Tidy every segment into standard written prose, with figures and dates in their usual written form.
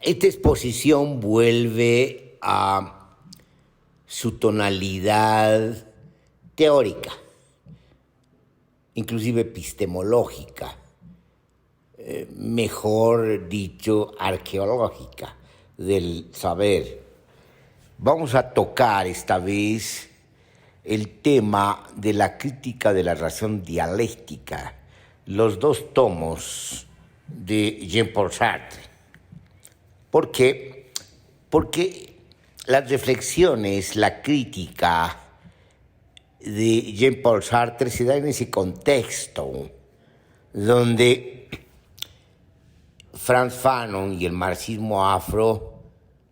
Esta exposición vuelve a su tonalidad teórica, inclusive epistemológica, mejor dicho, arqueológica del saber. Vamos a tocar esta vez el tema de la crítica de la razón dialéctica, los dos tomos de Jean-Paul Sartre. ¿Por qué? Porque las reflexiones, la crítica de Jean-Paul Sartre se da en ese contexto donde Frantz Fanon y el marxismo afro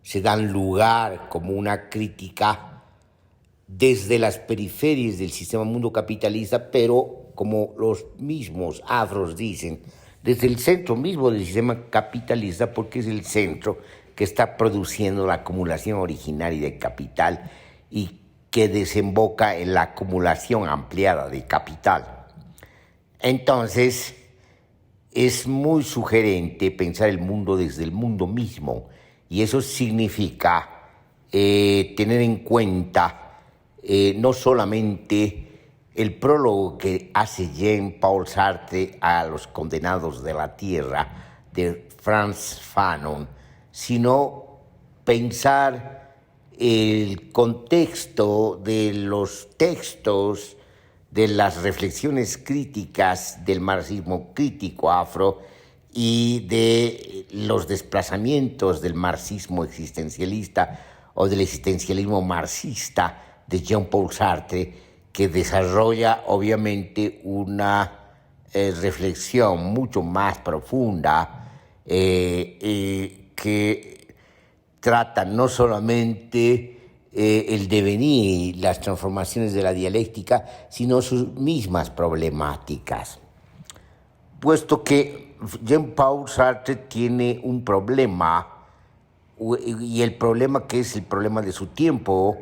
se dan lugar como una crítica desde las periferias del sistema mundo capitalista, pero como los mismos afros dicen, desde el centro mismo del sistema capitalista, porque es el centro que está produciendo la acumulación originaria de capital y que desemboca en la acumulación ampliada de capital. Entonces, es muy sugerente pensar el mundo desde el mundo mismo, y eso significa tener en cuenta no solamente el prólogo que hace Jean-Paul Sartre a Los condenados de la tierra de Frantz Fanon, sino pensar el contexto de los textos, de las reflexiones críticas del marxismo crítico afro y de los desplazamientos del marxismo existencialista o del existencialismo marxista de Jean-Paul Sartre, que desarrolla obviamente una reflexión mucho más profunda que trata no solamente el devenir y las transformaciones de la dialéctica, sino sus mismas problemáticas. Puesto que Jean-Paul Sartre tiene un problema, y el problema que es el problema de su tiempo,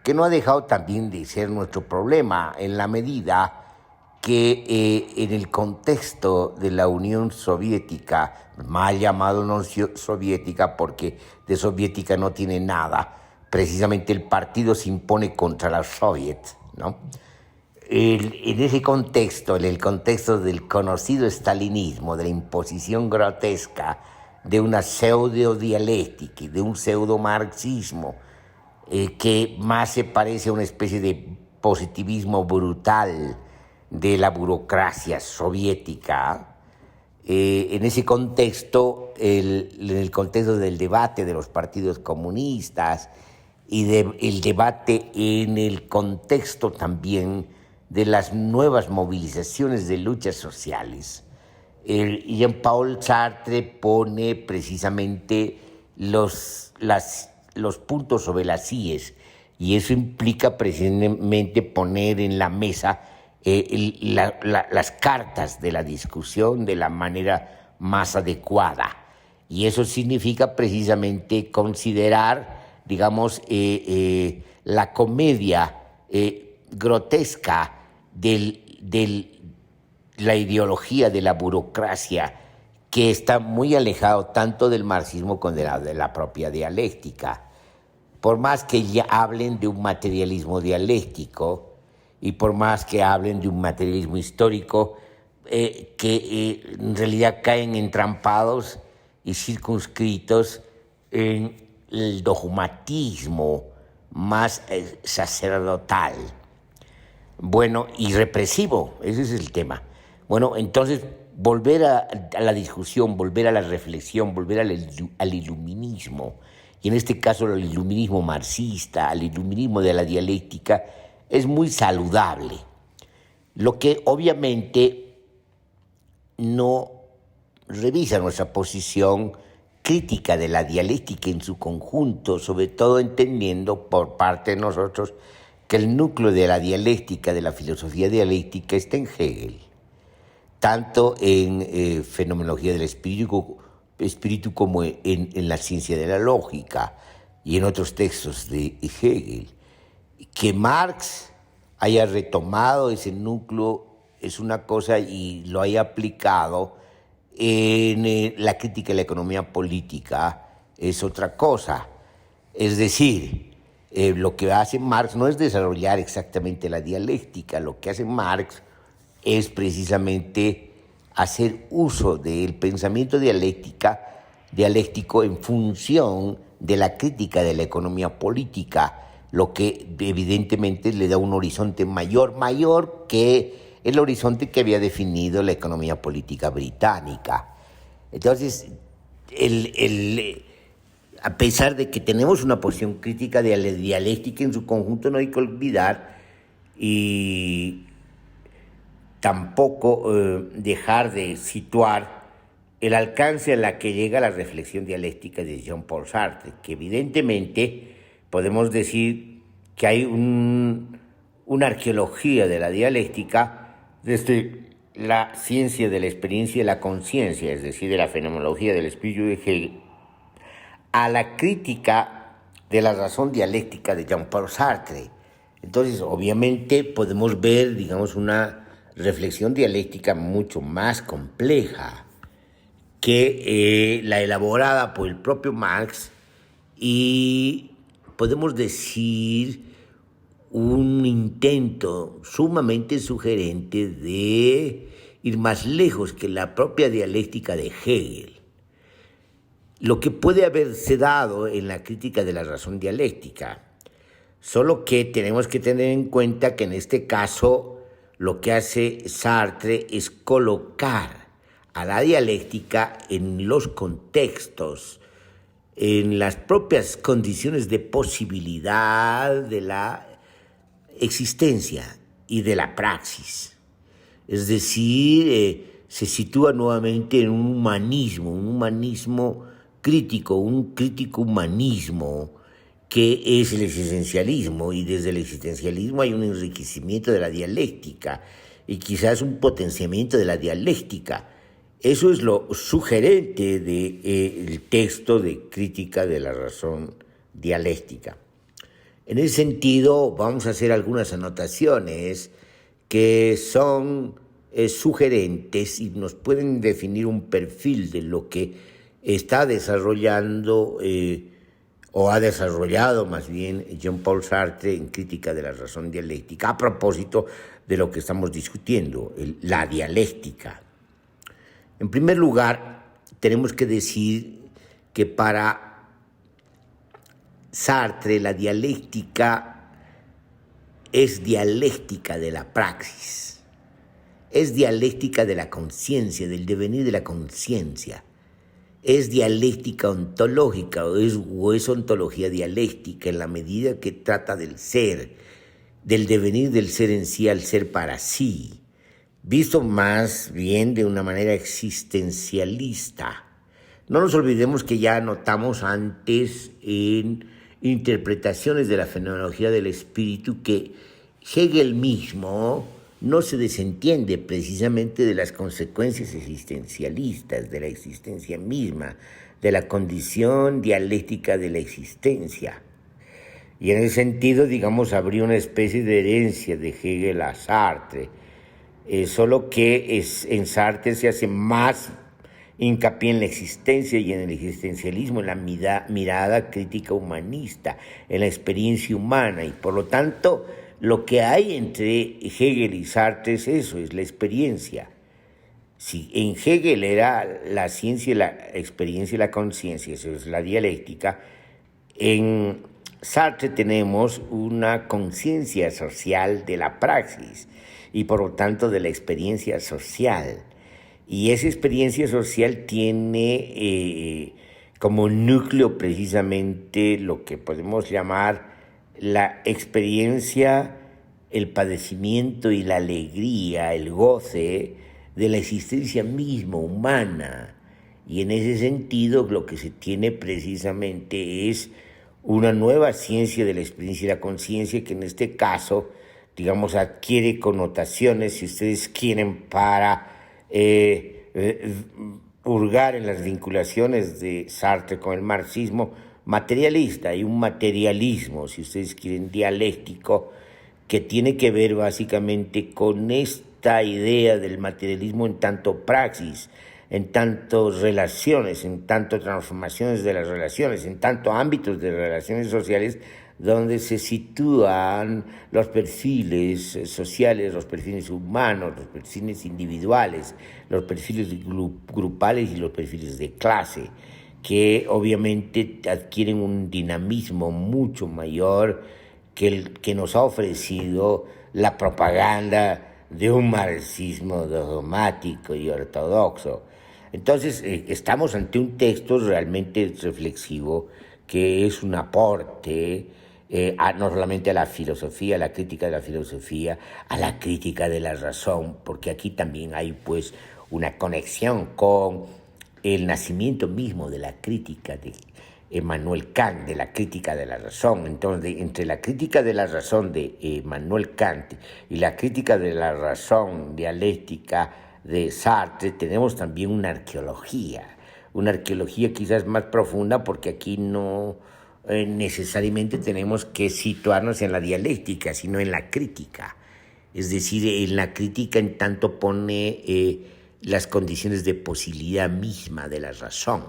que no ha dejado también de ser nuestro problema en la medida que en el contexto de la Unión Soviética, mal llamado Unión Soviética porque de soviética no tiene nada, precisamente el partido se impone contra la Soviet, ¿no? En ese contexto, en el contexto del conocido estalinismo, de la imposición grotesca de una pseudo-dialéctica y de un pseudo-marxismo, que más se parece a una especie de positivismo brutal de la burocracia soviética. En ese contexto, en el contexto del debate de los partidos comunistas y del debate en el contexto también de las nuevas movilizaciones de luchas sociales, Jean-Paul Sartre pone precisamente los puntos sobre las íes, y eso implica precisamente poner en la mesa las cartas de la discusión de la manera más adecuada. Y eso significa precisamente considerar, digamos, la comedia grotesca de la ideología de la burocracia, que está muy alejado tanto del marxismo como de la propia dialéctica. Por más que ya hablen de un materialismo dialéctico y por más que hablen de un materialismo histórico, que en realidad caen entrampados y circunscritos en el dogmatismo más sacerdotal. Bueno, y represivo, ese es el tema. Bueno, entonces, volver a la discusión, volver a la reflexión, volver al iluminismo, y en este caso al iluminismo marxista, al iluminismo de la dialéctica, es muy saludable. Lo que obviamente no revisa nuestra posición crítica de la dialéctica en su conjunto, sobre todo entendiendo por parte de nosotros que el núcleo de la dialéctica, de la filosofía dialéctica, está en Hegel, tanto en fenomenología del espíritu como en la ciencia de la lógica y en otros textos de Hegel. Que Marx haya retomado ese núcleo es una cosa y lo haya aplicado en la crítica de la economía política es otra cosa. Es decir, lo que hace Marx no es desarrollar exactamente la dialéctica, lo que hace Marx es precisamente hacer uso del pensamiento dialéctico en función de la crítica de la economía política, lo que evidentemente le da un horizonte mayor que el horizonte que había definido la economía política británica. Entonces, a pesar de que tenemos una posición crítica de la dialéctica en su conjunto, no hay que olvidar y tampoco dejar de situar el alcance a la que llega la reflexión dialéctica de Jean-Paul Sartre, que evidentemente podemos decir que hay una arqueología de la dialéctica desde la ciencia de la experiencia y la conciencia, es decir, de la fenomenología del espíritu de Hegel, a la crítica de la razón dialéctica de Jean-Paul Sartre. Entonces, obviamente, podemos ver, digamos, una reflexión dialéctica mucho más compleja que la elaborada por el propio Marx y podemos decir un intento sumamente sugerente de ir más lejos que la propia dialéctica de Hegel. Lo que puede haberse dado en la crítica de la razón dialéctica, solo que tenemos que tener en cuenta que en este caso lo que hace Sartre es colocar a la dialéctica en los contextos, en las propias condiciones de posibilidad de la existencia y de la praxis. Es decir, se sitúa nuevamente en un humanismo crítico, un crítico humanismo que es el existencialismo, y desde el existencialismo hay un enriquecimiento de la dialéctica y quizás un potenciamiento de la dialéctica. Eso es lo sugerente del texto de crítica de la razón dialéctica. En ese sentido, vamos a hacer algunas anotaciones que son sugerentes y nos pueden definir un perfil de lo que está desarrollando o ha desarrollado más bien Jean-Paul Sartre en crítica de la razón dialéctica, a propósito de lo que estamos discutiendo, la dialéctica. En primer lugar, tenemos que decir que para Sartre la dialéctica es dialéctica de la praxis, es dialéctica de la conciencia, del devenir de la conciencia. Es dialéctica ontológica o es ontología dialéctica en la medida que trata del ser, del devenir del ser en sí al ser para sí, visto más bien de una manera existencialista. No nos olvidemos que ya notamos antes en interpretaciones de la fenomenología del espíritu que Hegel mismo no se desentiende precisamente de las consecuencias existencialistas, de la existencia misma, de la condición dialéctica de la existencia. Y en ese sentido, digamos, habría una especie de herencia de Hegel a Sartre, solo que en Sartre se hace más hincapié en la existencia y en el existencialismo, en la mirada crítica humanista, en la experiencia humana, y por lo tanto lo que hay entre Hegel y Sartre es eso, es la experiencia. Si en Hegel era la ciencia, la experiencia y la conciencia, eso es la dialéctica, en Sartre tenemos una conciencia social de la praxis y por lo tanto de la experiencia social. Y esa experiencia social tiene como núcleo precisamente lo que podemos llamar la experiencia, el padecimiento y la alegría, el goce de la existencia misma humana. Y en ese sentido lo que se tiene precisamente es una nueva ciencia de la experiencia y la conciencia que en este caso, digamos, adquiere connotaciones, si ustedes quieren, para hurgar en las vinculaciones de Sartre con el marxismo materialista. Hay un materialismo, si ustedes quieren, dialéctico, que tiene que ver básicamente con esta idea del materialismo en tanto praxis, en tantas relaciones, en tantas transformaciones de las relaciones, en tantos ámbitos de relaciones sociales, donde se sitúan los perfiles sociales, los perfiles humanos, los perfiles individuales, los perfiles grupales y los perfiles de clase, que obviamente adquieren un dinamismo mucho mayor que el que nos ha ofrecido la propaganda de un marxismo dogmático y ortodoxo. Entonces, estamos ante un texto realmente reflexivo que es un aporte no solamente a la filosofía, a la crítica de la filosofía, a la crítica de la razón, porque aquí también hay pues una conexión con el nacimiento mismo de la crítica de Emmanuel Kant, de la crítica de la razón. Entonces, entre la crítica de la razón de Emmanuel Kant y la crítica de la razón dialéctica de Sartre, tenemos también una arqueología quizás más profunda, porque aquí no necesariamente tenemos que situarnos en la dialéctica, sino en la crítica. Es decir, en la crítica en tanto pone las condiciones de posibilidad misma de la razón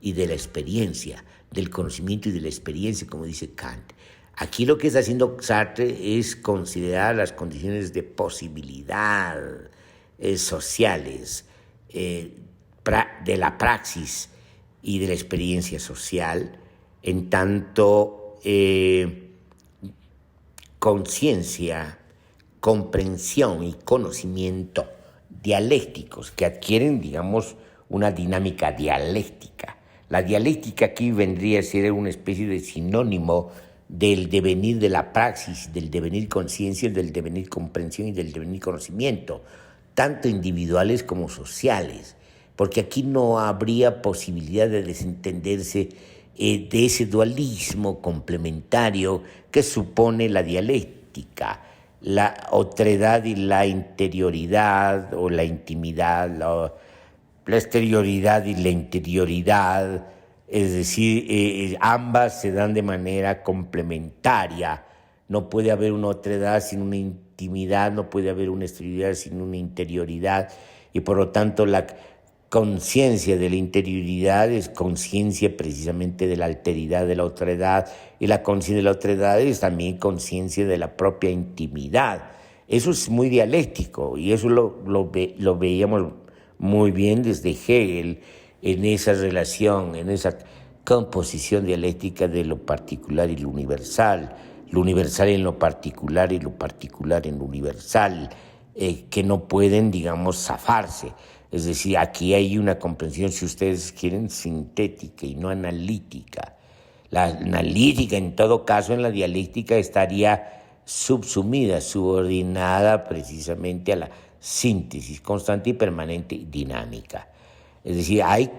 y de la experiencia, del conocimiento y de la experiencia, como dice Kant. Aquí lo que está haciendo Sartre es considerar las condiciones de posibilidad sociales de la praxis y de la experiencia social, en tanto conciencia, comprensión y conocimiento dialécticos que adquieren, digamos, una dinámica dialéctica. La dialéctica aquí vendría a ser una especie de sinónimo del devenir de la praxis, del devenir conciencia, del devenir comprensión y del devenir conocimiento, tanto individuales como sociales, porque aquí no habría posibilidad de desentenderse de ese dualismo complementario que supone la dialéctica, la otredad y la interioridad, o la intimidad, la exterioridad y la interioridad, es decir, ambas se dan de manera complementaria. No puede haber una otredad sin una intimidad, no puede haber una exterioridad sin una interioridad, y por lo tanto la conciencia de la interioridad es conciencia precisamente de la alteridad de la otredad, y la conciencia de la otredad es también conciencia de la propia intimidad. Eso es muy dialéctico, y eso lo veíamos muy bien desde Hegel, en esa relación, en esa composición dialéctica de lo particular y lo universal en lo particular y lo particular en lo universal, que no pueden, digamos, zafarse. Es decir, aquí hay una comprensión, si ustedes quieren, sintética y no analítica. La analítica, en todo caso, en la dialéctica estaría subsumida, subordinada precisamente a la síntesis constante y permanente y dinámica. Es decir, hay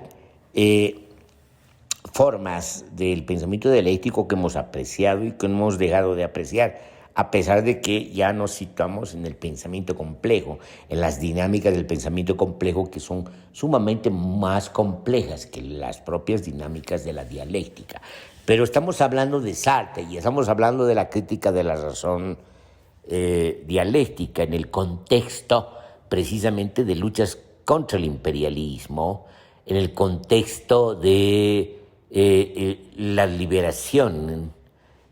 formas del pensamiento dialéctico que hemos apreciado y que no hemos dejado de apreciar, a pesar de que ya nos situamos en el pensamiento complejo, en las dinámicas del pensamiento complejo, que son sumamente más complejas que las propias dinámicas de la dialéctica. Pero estamos hablando de Sartre y estamos hablando de la crítica de la razón dialéctica en el contexto precisamente de luchas contra el imperialismo, en el contexto de la liberación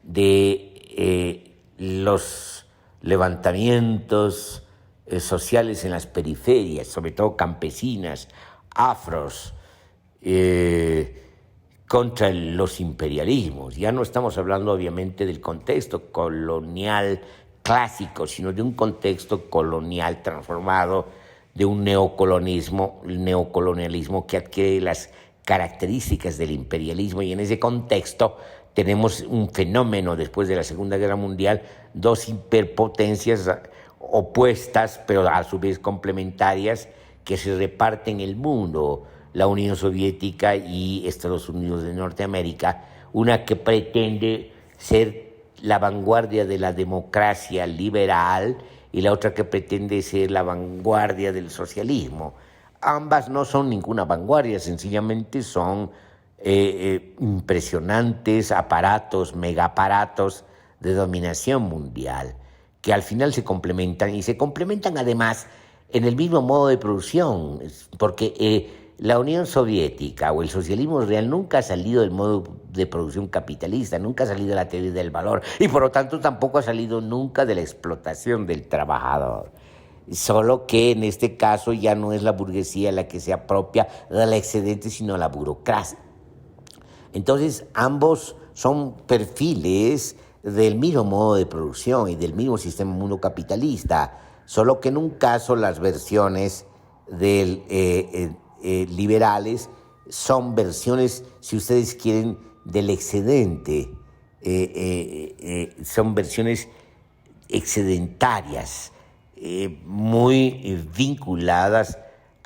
de los levantamientos sociales en las periferias, sobre todo campesinas, afros, contra los imperialismos. Ya no estamos hablando obviamente del contexto colonial clásico, sino de un contexto colonial transformado, de un neocolonialismo que adquiere las características del imperialismo, y en ese contexto tenemos un fenómeno después de la Segunda Guerra Mundial, dos hiperpotencias opuestas, pero a su vez complementarias, que se reparten el mundo, la Unión Soviética y Estados Unidos de Norteamérica, una que pretende ser la vanguardia de la democracia liberal y la otra que pretende ser la vanguardia del socialismo. Ambas no son ninguna vanguardia, sencillamente son impresionantes aparatos, megaaparatos de dominación mundial, que al final se complementan, y se complementan además en el mismo modo de producción, porque la Unión Soviética o el socialismo real nunca ha salido del modo de producción capitalista, nunca ha salido de la teoría del valor y por lo tanto tampoco ha salido nunca de la explotación del trabajador. Solo que en este caso ya no es la burguesía la que se apropia del excedente, sino la burocracia. Entonces ambos son perfiles del mismo modo de producción y del mismo sistema mundo capitalista, solo que en un caso las versiones liberales son versiones, si ustedes quieren, del excedente, son versiones excedentarias, muy vinculadas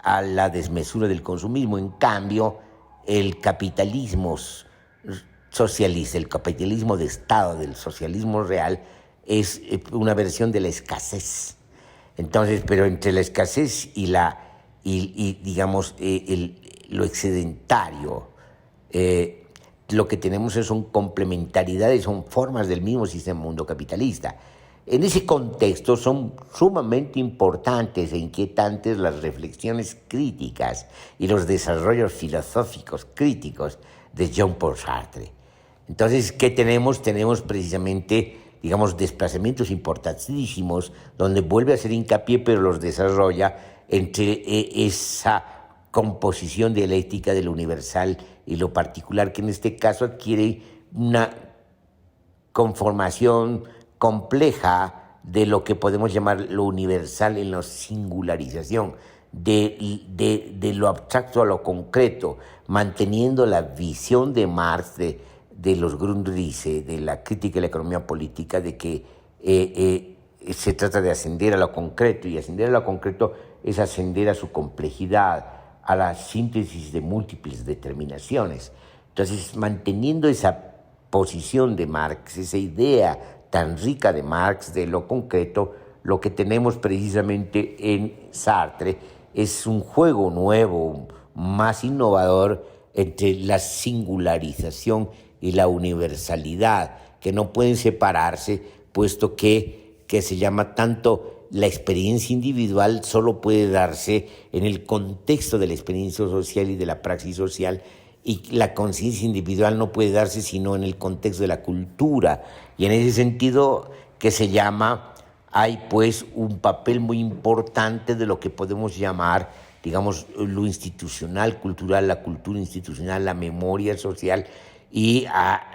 a la desmesura del consumismo. En cambio, el capitalismo socialista, el capitalismo de Estado, del socialismo real, es una versión de la escasez. Entonces, pero entre la escasez y digamos, lo excedentario, lo que tenemos son complementariedades, son formas del mismo sistema mundo capitalista. En ese contexto son sumamente importantes e inquietantes las reflexiones críticas y los desarrollos filosóficos críticos de Jean-Paul Sartre. Entonces, ¿qué tenemos? Tenemos precisamente, digamos, desplazamientos importantísimos donde vuelve a hacer hincapié, pero los desarrolla entre esa composición dialéctica de lo universal y lo particular, que en este caso adquiere una conformación compleja de lo que podemos llamar lo universal en la singularización, de lo abstracto a lo concreto, manteniendo la visión de Marx, de los Grundrisse, de la crítica de la economía política, de que se trata de ascender a lo concreto, y ascender a lo concreto es ascender a su complejidad, a la síntesis de múltiples determinaciones. Entonces, manteniendo esa posición de Marx, esa idea tan rica de Marx de lo concreto, lo que tenemos precisamente en Sartre es un juego nuevo, más innovador, entre la singularización y la universalidad, que no pueden separarse, puesto que se llama tanto la experiencia individual, solo puede darse en el contexto de la experiencia social y de la praxis social, y la conciencia individual no puede darse sino en el contexto de la cultura. Y en ese sentido que se llama, hay pues un papel muy importante de lo que podemos llamar, digamos, lo institucional, cultural, la cultura institucional, la memoria social y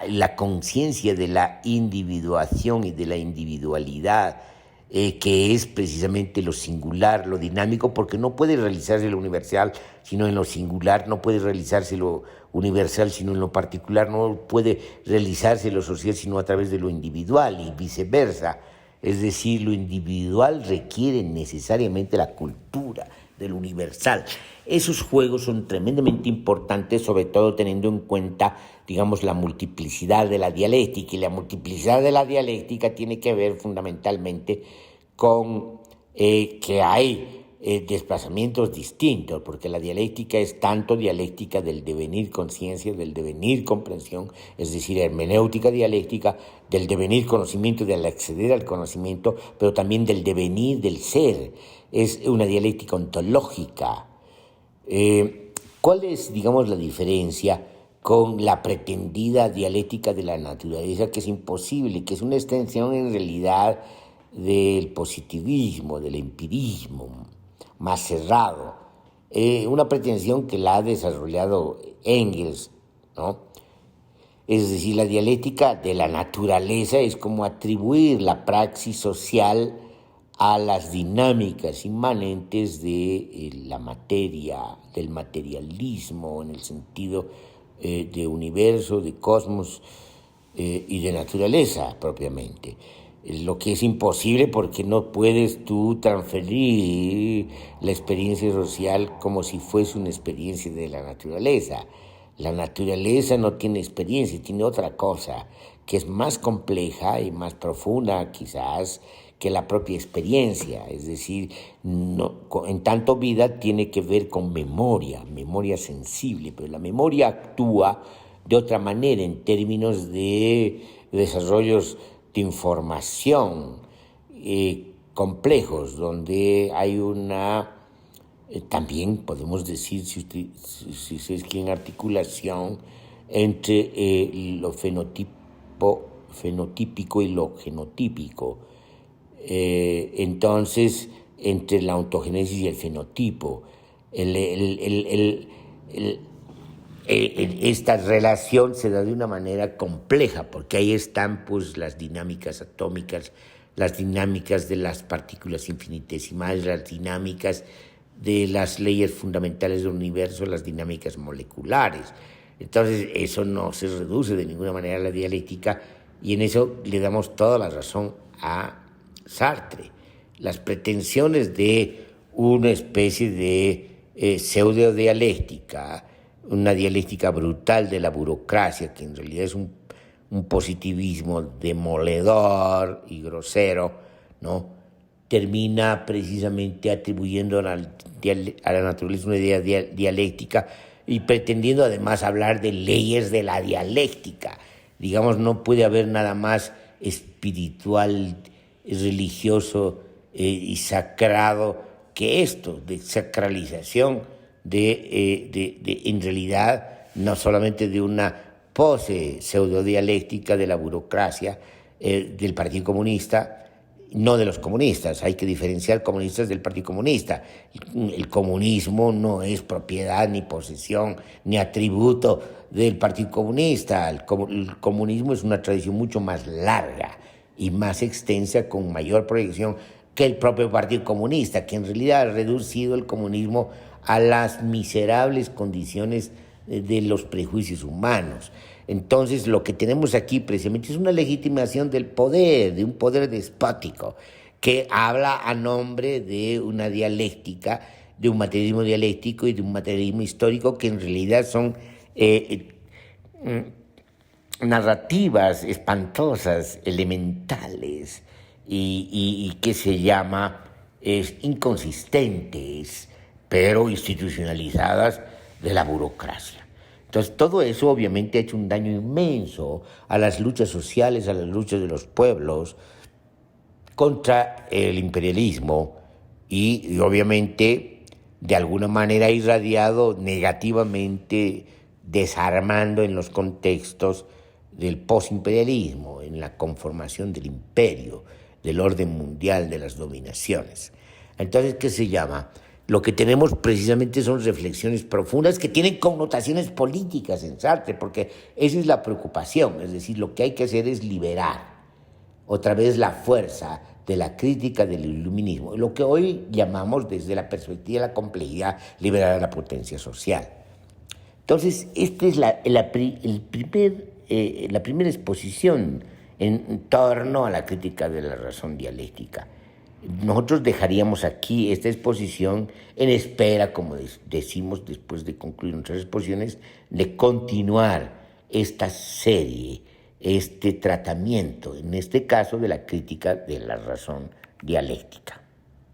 la conciencia de la individuación y de la individualidad, que es precisamente lo singular, lo dinámico, porque no puede realizarse lo universal sino en lo singular, no puede realizarse lo universal sino en lo particular, no puede realizarse lo social sino a través de lo individual y viceversa. Es decir, lo individual requiere necesariamente la cultura del universal. Esos juegos son tremendamente importantes, sobre todo teniendo en cuenta, digamos, la multiplicidad de la dialéctica, y la multiplicidad de la dialéctica tiene que ver fundamentalmente con que hay desplazamientos distintos, porque la dialéctica es tanto dialéctica del devenir conciencia, del devenir comprensión, es decir, hermenéutica dialéctica, del devenir conocimiento, del acceder al conocimiento, pero también del devenir del ser. Es una dialéctica ontológica. ¿Cuál es, digamos, la diferencia con la pretendida dialéctica de la naturaleza, que es imposible, que es una extensión en realidad del positivismo, del empirismo más cerrado, una pretensión que la ha desarrollado Engels, ¿no? Es decir, la dialéctica de la naturaleza es como atribuir la praxis social a las dinámicas inmanentes de la materia, del materialismo, en el sentido de universo, de cosmos y de naturaleza propiamente. Lo que es imposible, porque no puedes tú transferir la experiencia social como si fuese una experiencia de la naturaleza. La naturaleza no tiene experiencia, tiene otra cosa que es más compleja y más profunda quizás que la propia experiencia. Es decir, no, en tanto vida tiene que ver con memoria sensible, pero la memoria actúa de otra manera en términos de desarrollos de información complejos, donde hay una También podemos decir, si ustedes quieren, articulación entre lo fenotípico y lo genotípico. Entonces, entre la ontogénesis y el fenotipo. Esta relación se da de una manera compleja, porque ahí están pues las dinámicas atómicas, las dinámicas de las partículas infinitesimales, las dinámicas de las leyes fundamentales del universo, las dinámicas moleculares. Entonces eso no se reduce de ninguna manera a la dialéctica, y en eso le damos toda la razón a Sartre. Las pretensiones de una especie de pseudo-dialéctica, una dialéctica brutal de la burocracia, que en realidad es un positivismo demoledor y grosero, ¿no? Termina precisamente atribuyendo a la naturaleza una idea dialéctica y pretendiendo además hablar de leyes de la dialéctica. Digamos, no puede haber nada más espiritual, religioso y sacrado que esto, de sacralización en realidad, no solamente de una pose pseudodialéctica de la burocracia del Partido Comunista, no de los comunistas. Hay que diferenciar comunistas del Partido Comunista. El comunismo no es propiedad, ni posesión, ni atributo del Partido Comunista. El comunismo es una tradición mucho más larga y más extensa, con mayor proyección que el propio Partido Comunista, que en realidad ha reducido el comunismo a las miserables condiciones de los prejuicios humanos. Entonces, lo que tenemos aquí precisamente es una legitimación del poder, de un poder despótico, que habla a nombre de una dialéctica, de un materialismo dialéctico y de un materialismo histórico, que en realidad son narrativas espantosas, elementales, y que se llama inconsistentes, pero institucionalizadas de la burocracia. Entonces, todo eso obviamente ha hecho un daño inmenso a las luchas sociales, a las luchas de los pueblos contra el imperialismo, y obviamente de alguna manera ha irradiado negativamente, desarmando en los contextos del postimperialismo, en la conformación del imperio, del orden mundial, de las dominaciones. Entonces, ¿qué se llama? Lo que tenemos precisamente son reflexiones profundas que tienen connotaciones políticas en Sartre, porque esa es la preocupación. Es decir, lo que hay que hacer es liberar otra vez la fuerza de la crítica del iluminismo, lo que hoy llamamos, desde la perspectiva de la complejidad, liberar a la potencia social. Entonces, esta es la primera exposición en torno a la crítica de la razón dialéctica. Nosotros dejaríamos aquí esta exposición en espera, como decimos después de concluir nuestras exposiciones, de continuar esta serie, este tratamiento, en este caso de la crítica de la razón dialéctica.